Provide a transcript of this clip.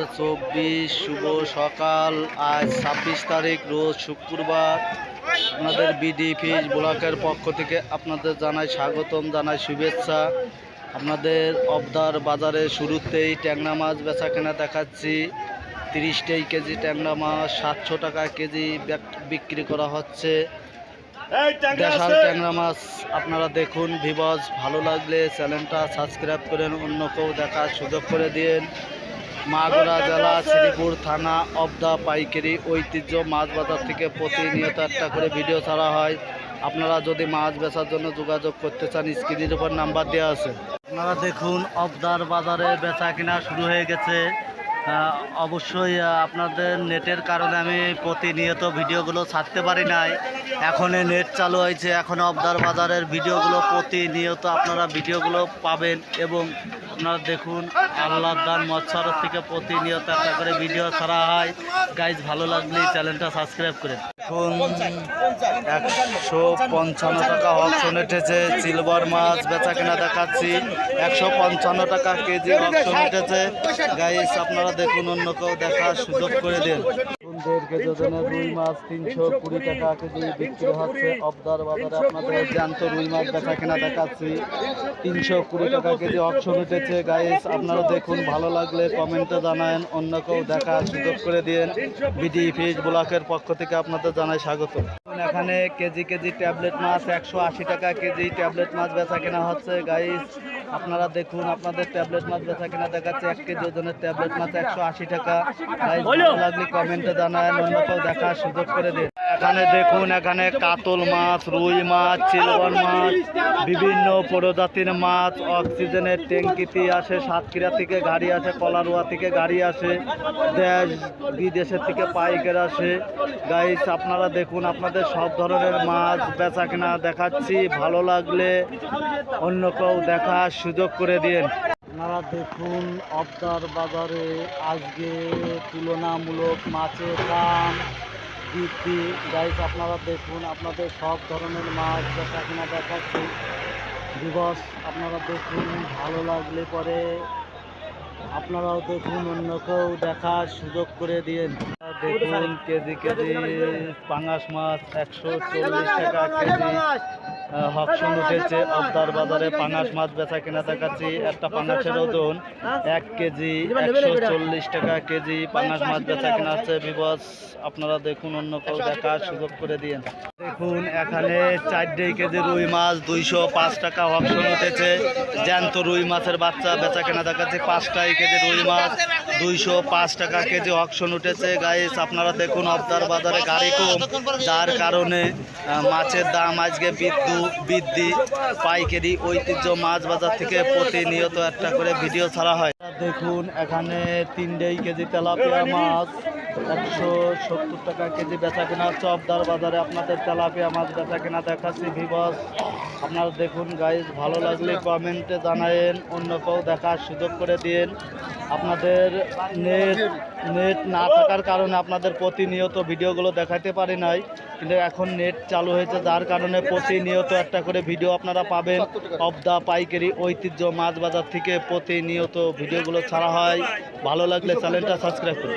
2024 শুভ সকাল। আজ 26 তারিখ, রোজ শুক্রবার। আপনাদের বিডি ফিশ ব্লকের পক্ষ থেকে আপনাদের জানাই স্বাগতম, জানাই শুভেচ্ছা। আপনাদের অবদার বাজারে শুরুতেই ট্যাংরা মাছ বেচা কেনা দেখাচ্ছি। 30 কেজি ট্যাংরা মাছ 700 টাকা কেজি বিক্রি করা হচ্ছে। দেশাল ট্যাংরা মাছ আপনারা দেখুন। ভিউয়ার্স, ভালো লাগলে চ্যানেলটা সাবস্ক্রাইব করেন, অন্যকেও দেখার সুযোগ করে দিন। মাগুরা জেলা শ্রীপুর থানা অবদা পাইকারি ঐতিহ্য মাছ বাজার থেকে প্রতিনিয়ত একটা করে ভিডিও ছাড়া হয়। আপনারা যদি মাছ বেচার জন্য যোগাযোগ করতে চান, স্ক্রিনের উপর নাম্বার দেওয়া আছে। আপনারা দেখুন, অবদার বাজারে বেচা কেনা শুরু হয়ে গেছে। অবশ্যই আপনাদের নেটের কারণে আমি প্রতিনিয়ত ভিডিওগুলো ছাড়তে পারি নাই। এখন নেট চালু হয়েছে, এখন অবদার বাজারের ভিডিওগুলো প্রতিনিয়ত আপনারা ভিডিওগুলো পাবেন। এবং আপনারা দেখুন, আল্লাহর দান মৎস্যারত থেকে প্রতিনিয়ত একটা করে ভিডিও ছাড়া হয়। গাইজ, ভালো লাগলে চ্যানেলটা সাবস্ক্রাইব করেন। এখন 155 টাকা অপশন উঠেছে। সিলভার মাছ বেচা কেনা দেখাচ্ছি। 155 টাকা কেজি অপশন উঠেছে। গাইজ, আপনারা দেখুন, অন্য কেউ দেখার সুযোগ করে দেন। 1.5 কেজি ওজনের রুই মাছ 320 টাকা কেজি বিক্রি হচ্ছে অবদার বাজারে। আপনাদের জ্যান্ত রুই মাছ বেচা কেনা দেখাচ্ছি। 320 টাকা কেজি অপশন উঠেছে। গাইজ, আপনারা দেখুন, ভালো লাগলে কমেন্টে জানান, অন্য কেউ দেখার সুযোগ করে দিন। বিডি ফিশ ব্লকের পক্ষ থেকে আপনাদের জানাই স্বাগত। এখানে কেজি ট্যাবলেট মাছ 180 টাকা কেজি ট্যাবলেট মাছ বেচা কেনা হচ্ছে। গাইজ, আপনারা দেখুন, আপনাদের ট্যাবলেট মাছ বেচা কেনা দেখাচ্ছে। 1 কেজি ওজনের ট্যাবলেট মাছ 180 টাকা। গাইজ, ভালো লাগলে কমেন্টে জানান, অন্য কেউ দেখার সুযোগ করে দিন। এখানে দেখুন, এখানে কাতল মাছ, রুই মাছ, সিলভার মাছ, বিভিন্ন প্রজাতির মাছ অক্সিজেনের ট্যাঙ্কিতে আসে। সাতক্ষীরা থেকে গাড়ি আসে, কলারোয়া থেকে গাড়ি আসে, দেশ বিদেশের থেকে পাইকার আসে। গাইস, আপনারা দেখুন, আপনাদের সব ধরনের মাছ বেচা কেনা দেখাচ্ছি। ভালো লাগলে অন্য কেউ দেখার সুযোগ করে দিন। আপনারা দেখুন, অবদার বাজারে আজকে তুলনামূলক মাছের দাম বৃদ্ধি। গাইস, আপনারা দেখুন, আপনাদের সব ধরনের মাছ বেচা কেনা দেখাচ্ছি। দিবস, আপনারা দেখুন, ভালো লাগলে পরে আপনারাও দেখুন, অন্যকেও দেখার সুযোগ করে দিন। দেখুন, কেজি পাঙাশ মাছ 140 টাকা কেজি অপশন উঠেছে অবদার বাজারে। পাঙাশ মাছ বেচা কেনা দেখাচ্ছি। একটা পাঙাশের ওজন 1 কেজি 140 টাকা কেজি পাঙাশ মাছ বেচা কেনা হচ্ছে। বিবস, আপনারা দেখুন, অন্য কেউ দেখার সুযোগ করে দিন। দেখুন, এখানে 4 কেজি রুই মাছ 205 টাকা অপশন উঠেছে। জ্যান্ত রুই মাছের বাচ্চা বেচা কেনা দেখাচ্ছে। 5 কেজি রুই মাছ 205 টাকা কেজি অপশন উঠেছে। গাইস, আপনারা দেখুন, অবদার বাজারে গাড়ি কম, যার কারণে মাছের দাম আজকে বৃদ্ধি। পাইকারি ঐতিহ্য মাছ বাজার থেকে প্রতিনিয়ত একটা করে ভিডিও ছাড়া হয়। দেখুন, এখানে 3 কেজি তেলাপিয়া মাছ 170 টাকা কেজি বেচা কেনা হচ্ছে অবদার বাজারে। আপনাদের তেলাপিয়া মাছ বেচা কেনা দেখাচ্ছি। ভিউয়ার্স, আপনারা দেখুন। গাইজ, ভালো লাগলে কমেন্টে জানায়েন, অন্য কেউ দেখার সুযোগ করে দিন। আপনাদের নেট না থাকার কারণে আপনাদের প্রতিনিয়ত ভিডিওগুলো দেখাতে পারি নাই, কিন্তু এখন নেট চালু হয়েছে, যার কারণে প্রতিনিয়ত একটা করে ভিডিও আপনারা পাবেন। অবদা পাইকারি ঐতিহ্য মাছ বাজার থেকে প্রতিনিয়ত ভিডিওগুলো ছাড়া হয়। ভালো লাগলে চ্যানেলটা সাবস্ক্রাইব করুন।